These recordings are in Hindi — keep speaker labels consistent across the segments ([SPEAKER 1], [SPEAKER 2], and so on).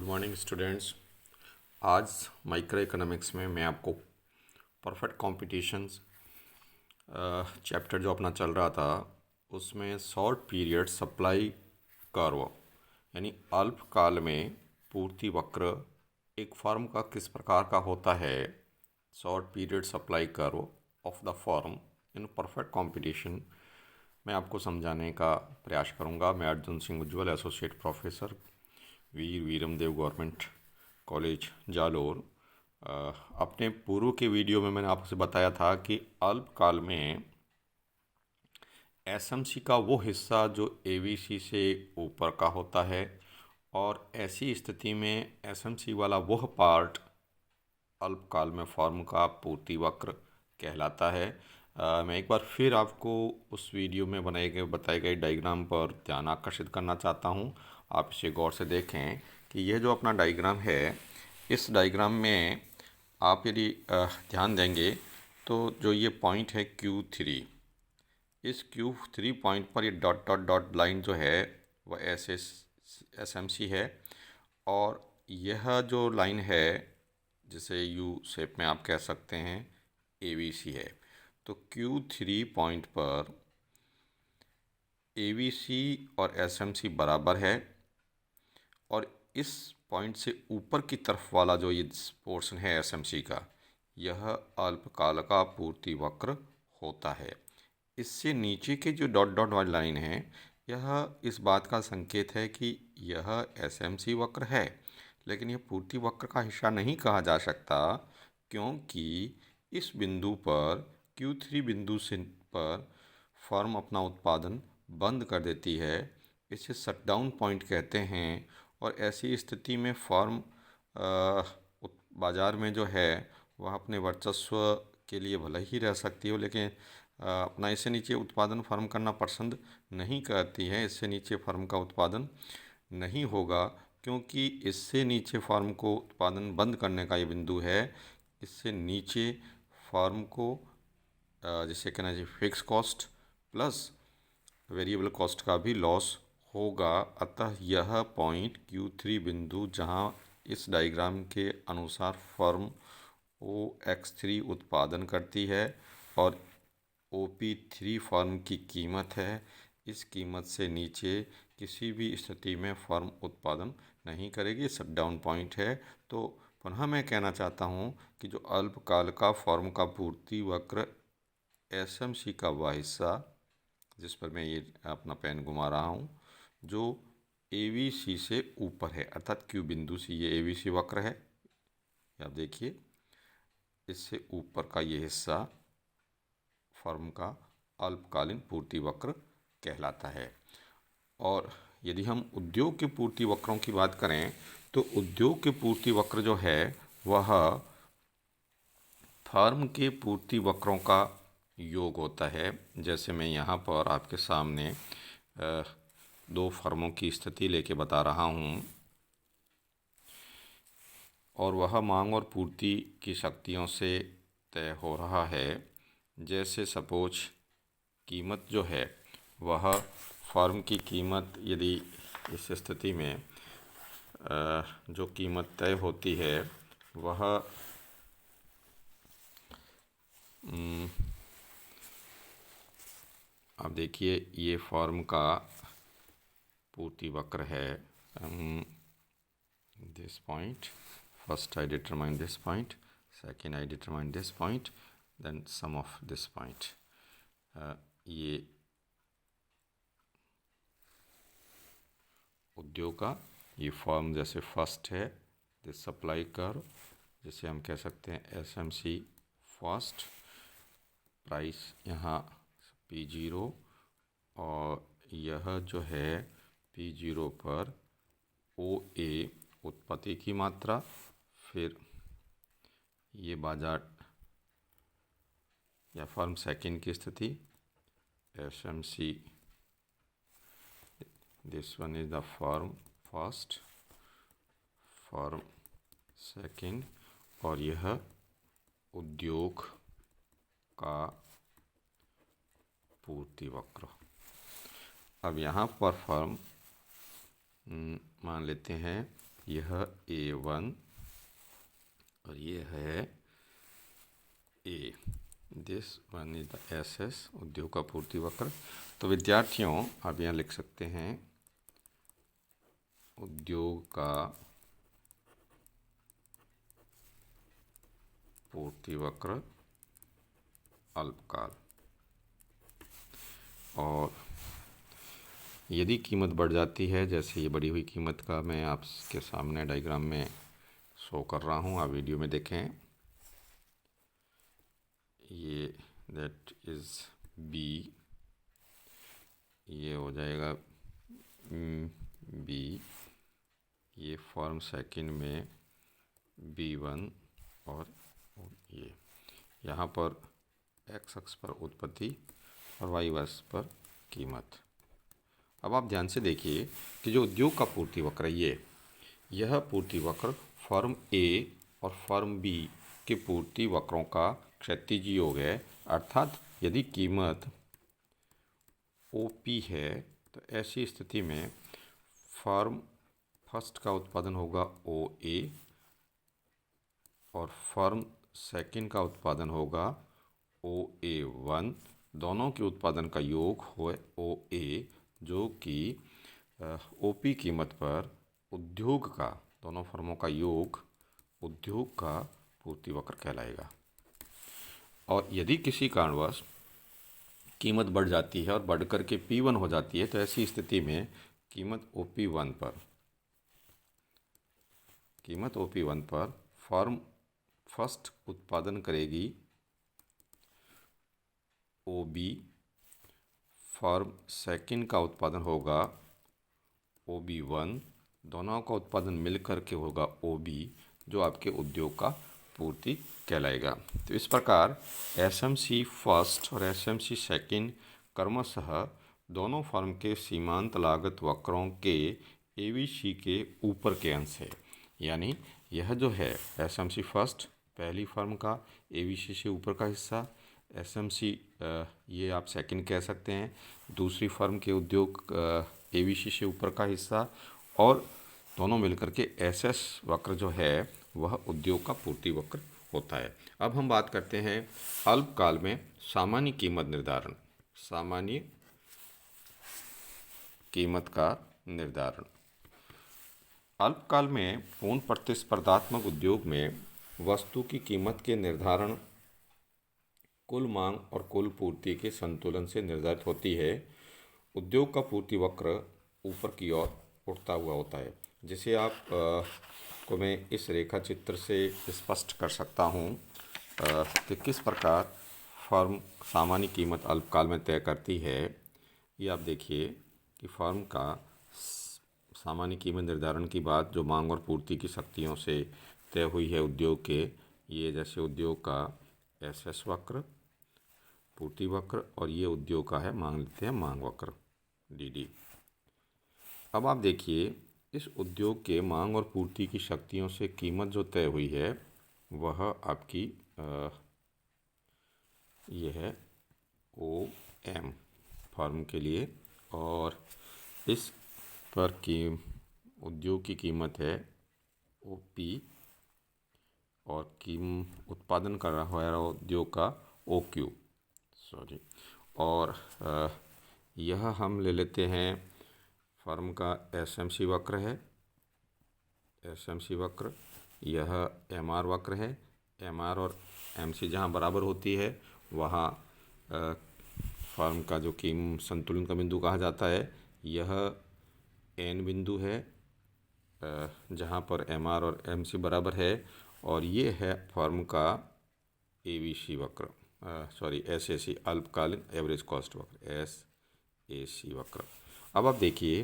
[SPEAKER 1] Morning students. आज माइक्रो इकोनॉमिक्स में मैं आपको परफेक्ट कॉम्पिटिशन्स चैप्टर जो अपना चल रहा था उसमें शॉर्ट पीरियड सप्लाई कर्व यानी अल्पकाल में पूर्ति वक्र एक फर्म का किस प्रकार का होता है। Short period supply curve of the firm in perfect competition मैं आपको समझाने का प्रयास करूंगा। मैं अर्जुन सिंह उज्ज्वल, एसोसिएट प्रोफेसर, वीर वीरमदेव गवर्नमेंट कॉलेज जालोर। अपने पूर्व के वीडियो में मैंने आपसे बताया था कि अल्पकाल में एसएमसी का वो हिस्सा जो एवीसी से ऊपर का होता है और ऐसी स्थिति में एसएमसी वाला वह पार्ट अल्पकाल में फॉर्म का पूर्ति वक्र कहलाता है। मैं एक बार फिर आपको उस वीडियो में बताए गए डायग्राम पर ध्यान आकर्षित करना चाहता हूँ। आप इसे गौर से देखें कि यह जो अपना डायग्राम है, इस डायग्राम में आप यदि ध्यान देंगे तो जो ये पॉइंट है Q3, इस Q3 पॉइंट पर ये डॉट डॉट डॉट लाइन जो है वह एसएमसी है और यह जो लाइन है जिसे यू शेप में आप कह सकते हैं एवीसी है। तो Q3 पॉइंट पर एवीसी और एसएमसी बराबर है और इस पॉइंट से ऊपर की तरफ वाला जो ये पोर्शन है एसएमसी का, यह अल्पकाल का पूर्ति वक्र होता है। इससे नीचे के जो डॉट डॉट वाली लाइन है, यह इस बात का संकेत है कि यह एसएमसी वक्र है, लेकिन यह पूर्ति वक्र का हिस्सा नहीं कहा जा सकता क्योंकि इस बिंदु पर Q3 बिंदु से पर फर्म अपना उत्पादन बंद कर देती है। इसे शटडाउन पॉइंट कहते हैं और ऐसी स्थिति में फर्म बाज़ार में जो है वह अपने वर्चस्व के लिए भले ही रह सकती हो, लेकिन अपना इससे नीचे उत्पादन फर्म करना पसंद नहीं करती है। इससे नीचे फर्म का उत्पादन नहीं होगा क्योंकि इससे नीचे फर्म को उत्पादन बंद करने का ये बिंदु है। इससे नीचे फर्म को जिसे कहना चाहिए fix cost plus variable cost का भी लॉस होगा। अतः यह पॉइंट Q3 बिंदु जहां इस डायग्राम के अनुसार फर्म OX3 उत्पादन करती है और OP3 फर्म की कीमत है, इस कीमत से नीचे किसी भी स्थिति में फर्म उत्पादन नहीं करेगी। शटडाउन पॉइंट है। तो पुनः मैं कहना चाहता हूं कि जो अल्पकाल का फर्म का पूर्ति वक्र एसएमसी का वह हिस्सा जिस पर मैं ये अपना पेन घुमा रहा हूँ, जो एवीसी से ऊपर है, अर्थात Q बिंदु से ये एवीसी वक्र है, आप देखिए इससे ऊपर का ये हिस्सा फर्म का अल्पकालीन पूर्ति वक्र कहलाता है। और यदि हम उद्योग के पूर्ति वक्रों की बात करें तो उद्योग के पूर्ति वक्र जो है वह फर्म के पूर्ति वक्रों का योग होता है। जैसे मैं यहाँ पर आपके सामने दो फर्मों की स्थिति लेके बता रहा हूँ और वह मांग और पूर्ति की शक्तियों से तय हो रहा है। जैसे सपोज कीमत जो है वह फर्म की कीमत, यदि इस स्थिति में जो कीमत तय होती है वह आप देखिए ये फर्म का पूर्ति वक्र है। This point, first I determine this point, second I determine this point, then sum of this point. ये उद्योग का ये फर्म जैसे फर्स्ट है, दिस सप्लाई कर्व जिसे हम कह सकते हैं एसएमसी फर्स्ट, प्राइस यहाँ P0 और यह जो है P0 पर OA उत्पत्ति की मात्रा, फिर ये बाजार या फर्म सेकंड की स्थिति SMC, this one is the firm first, firm second और यह उद्योग का पूर्ति वक्र। अब यहाँ पर फर्म मान लेते हैं यह A1 और ये है A। This one is the SS, उद्योग का पूर्ति वक्र। तो विद्यार्थियों आप यहाँ लिख सकते हैं उद्योग का पूर्ति वक्र अल्पकाल। और यदि कीमत बढ़ जाती है, जैसे ये बढ़ी हुई कीमत का मैं आपके सामने डायग्राम में शो कर रहा हूँ, आप वीडियो में देखें। ये दैट इज़ B, ये हो जाएगा B, ये फॉर्म सेकंड में B1 और ये यहाँ पर x अक्ष पर उत्पत्ति और y अक्ष पर कीमत। अब आप ध्यान से देखिए कि जो उद्योग का पूर्ति वक्र है, यह पूर्ति वक्र फर्म A और फर्म B के पूर्ति वक्रों का क्षैतिज योग है। अर्थात यदि कीमत OP है तो ऐसी स्थिति में फर्म फर्स्ट का उत्पादन होगा OA और फर्म सेकंड का उत्पादन होगा OA1। दोनों के उत्पादन का योग हो OA, जो कि OP कीमत पर उद्योग का, दोनों फर्मों का योग उद्योग का पूर्ति वक्र कहलाएगा। और यदि किसी कारणवश कीमत बढ़ जाती है और बढ़ कर के P1 हो जाती है, तो ऐसी स्थिति में कीमत OP1 पर फर्म फर्स्ट उत्पादन करेगी OB, फर्म सेकंड का उत्पादन होगा OB1, दोनों का उत्पादन मिलकर के होगा OB, जो आपके उद्योग का पूर्ति कहलाएगा। तो इस प्रकार SMC फर्स्ट और SMC सेकंड क्रमशः दोनों फर्म के सीमांत लागत वक्रों के ABC के ऊपर के अंश है। यानी यह जो है SMC फर्स्ट पहली फर्म का ABC से ऊपर का हिस्सा, SMC ये आप सेकंड कह सकते हैं, दूसरी फर्म के उद्योग ABC से ऊपर का हिस्सा, और दोनों मिलकर के SS वक्र जो है वह उद्योग का पूर्ति वक्र होता है। अब हम बात करते हैं अल्पकाल में सामान्य कीमत निर्धारण। सामान्य कीमत का निर्धारण अल्पकाल में पूर्ण प्रतिस्पर्धात्मक उद्योग में वस्तु की कीमत के निर्धारण कुल मांग और कुल पूर्ति के संतुलन से निर्धारित होती है। उद्योग का पूर्ति वक्र ऊपर की ओर उठता हुआ होता है, जिसे आप को मैं इस रेखा चित्र से स्पष्ट कर सकता हूँ कि किस प्रकार फर्म सामान्य कीमत अल्पकाल में तय करती है। ये आप देखिए कि फर्म का सामान्य कीमत निर्धारण की बात जो मांग और पूर्ति की शक्तियों से तय हुई है उद्योग के, ये जैसे उद्योग का SS वक्र, पूर्ति वक्र, और ये उद्योग का है, मान लेते हैं मांग वक्र DD। अब आप देखिए इस उद्योग के मांग और पूर्ति की शक्तियों से कीमत जो तय हुई है वह आपकी ये है OM फर्म के लिए, और इस पर की उद्योग की कीमत है OP, और उत्पादन कर रहा है उद्योग का OQ, और यह हम ले लेते हैं फर्म का SMC वक्र है, SMC वक्र, यह MR वक्र है। MR और MC जहाँ बराबर होती है वहाँ फर्म का जो संतुलन का बिंदु कहा जाता है, यह N बिंदु है जहाँ पर MR और MC बराबर है, और ये है फर्म का ABC वक्र, SAC अल्पकालीन एवरेज कॉस्ट वक्र, SAC वक्र। अब आप देखिए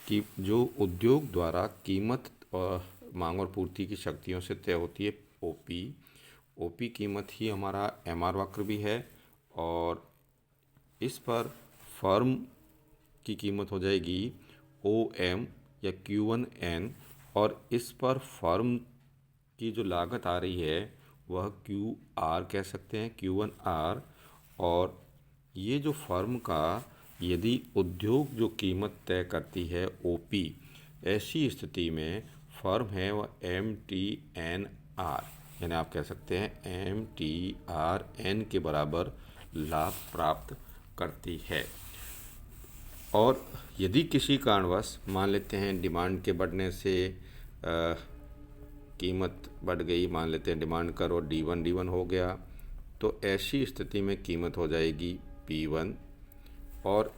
[SPEAKER 1] कि जो उद्योग द्वारा कीमत मांग और पूर्ति की शक्तियों से तय होती है OP कीमत ही हमारा MR वक्र भी है, और इस पर फर्म की कीमत हो जाएगी OM या Q1N, और इस पर फर्म की जो लागत आ रही है वह QR कह सकते हैं, Q1R। और ये जो फर्म का यदि उद्योग जो कीमत तय करती है OP, ऐसी स्थिति में फर्म है वह MTNR यानी आप कह सकते हैं MTRN के बराबर लाभ प्राप्त करती है। और यदि किसी कारणवश मान लेते हैं डिमांड के बढ़ने से कीमत बढ़ गई, मान लेते हैं डिमांड करो D1 हो गया, तो ऐसी स्थिति में कीमत हो जाएगी P1 और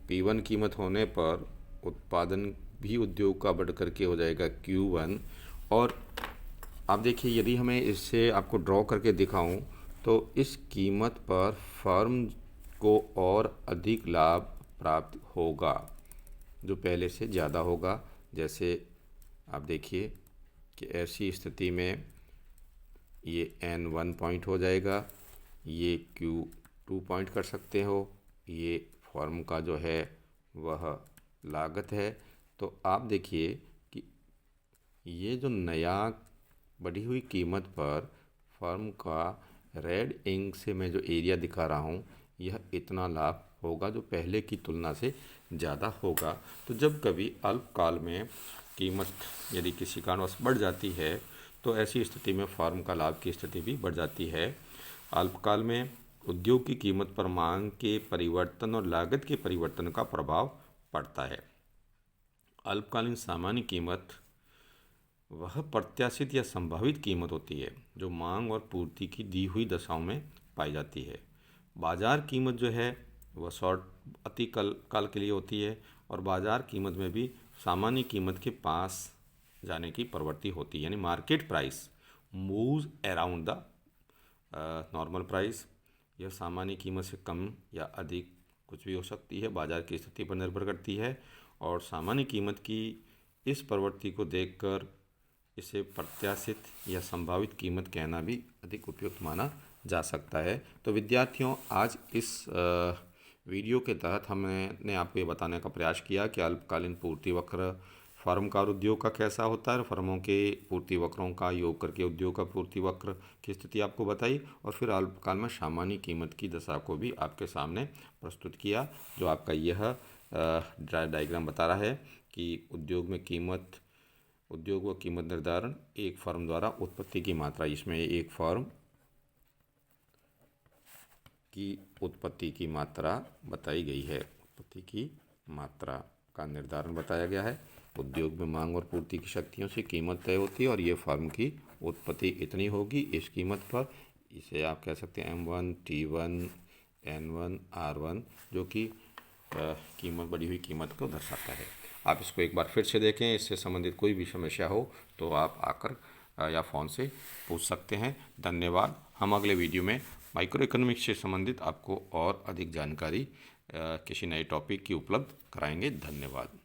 [SPEAKER 1] P1 कीमत होने पर उत्पादन भी उद्योग का बढ़ करके हो जाएगा Q1। और आप देखिए यदि हमें इससे आपको ड्रॉ करके दिखाऊं तो इस कीमत पर फर्म को और अधिक लाभ प्राप्त होगा जो पहले से ज़्यादा होगा। जैसे आप देखिए कि ऐसी स्थिति में ये N1 पॉइंट हो जाएगा, ये Q2 पॉइंट कर सकते हो, ये फर्म का जो है वह लागत है। तो आप देखिए कि ये जो नया बढ़ी हुई कीमत पर फर्म का रेड इंक से मैं जो एरिया दिखा रहा हूँ यह इतना लाभ होगा जो पहले की तुलना से ज़्यादा होगा। तो जब कभी अल्पकाल में कीमत यदि किसी कारणवश बढ़ जाती है तो ऐसी स्थिति में फर्म का लाभ की स्थिति भी बढ़ जाती है। अल्पकाल में उद्योग की कीमत पर मांग के परिवर्तन और लागत के परिवर्तन का प्रभाव पड़ता है। अल्पकालीन सामान्य कीमत वह प्रत्याशित या संभावित कीमत होती है जो मांग और पूर्ति की दी हुई दशाओं में पाई जाती है। बाजार कीमत जो है वह शॉर्ट अति काल के लिए होती है और बाजार कीमत में भी सामान्य कीमत के पास जाने की प्रवृत्ति होती है, यानी market price moves around the normal price. यह सामान्य कीमत से कम या अधिक कुछ भी हो सकती है, बाजार की स्थिति पर निर्भर करती है। और सामान्य कीमत की इस प्रवृत्ति को देखकर इसे प्रत्याशित या संभावित कीमत कहना भी अधिक उपयुक्त माना जा सकता है। तो विद्यार्थियों, आज इस वीडियो के तहत हमने आपको ये बताने का प्रयास किया कि अल्पकालीन पूर्ति वक्र फर्म का और उद्योग का कैसा होता है, फर्मों के पूर्ति वक्रों का योग करके उद्योग का पूर्ति वक्र की स्थिति आपको बताई और फिर अल्पकाल में सामान्य कीमत की दशा को भी आपके सामने प्रस्तुत किया। जो आपका यह डायग्राम बता रहा है कि उद्योग में कीमत, उद्योग व कीमत निर्धारण एक फर्म द्वारा उत्पत्ति की मात्रा, इसमें एक फर्म की उत्पत्ति की मात्रा बताई गई है, उत्पत्ति की मात्रा का निर्धारण बताया गया है। उद्योग में मांग और पूर्ति की शक्तियों से कीमत तय होती है और ये फर्म की उत्पत्ति इतनी होगी इस कीमत पर। इसे आप कह सकते हैं M1, T1, N1, R1 जो कि कीमत, बढ़ी हुई कीमत को दर्शाता है। आप इसको एक बार फिर से देखें, इससे संबंधित कोई भी समस्या हो तो आप आकर या फ़ोन से पूछ सकते हैं। धन्यवाद। हम अगले वीडियो में माइक्रो इकोनॉमिक्स से संबंधित आपको और अधिक जानकारी किसी नए टॉपिक की उपलब्ध कराएंगे। धन्यवाद।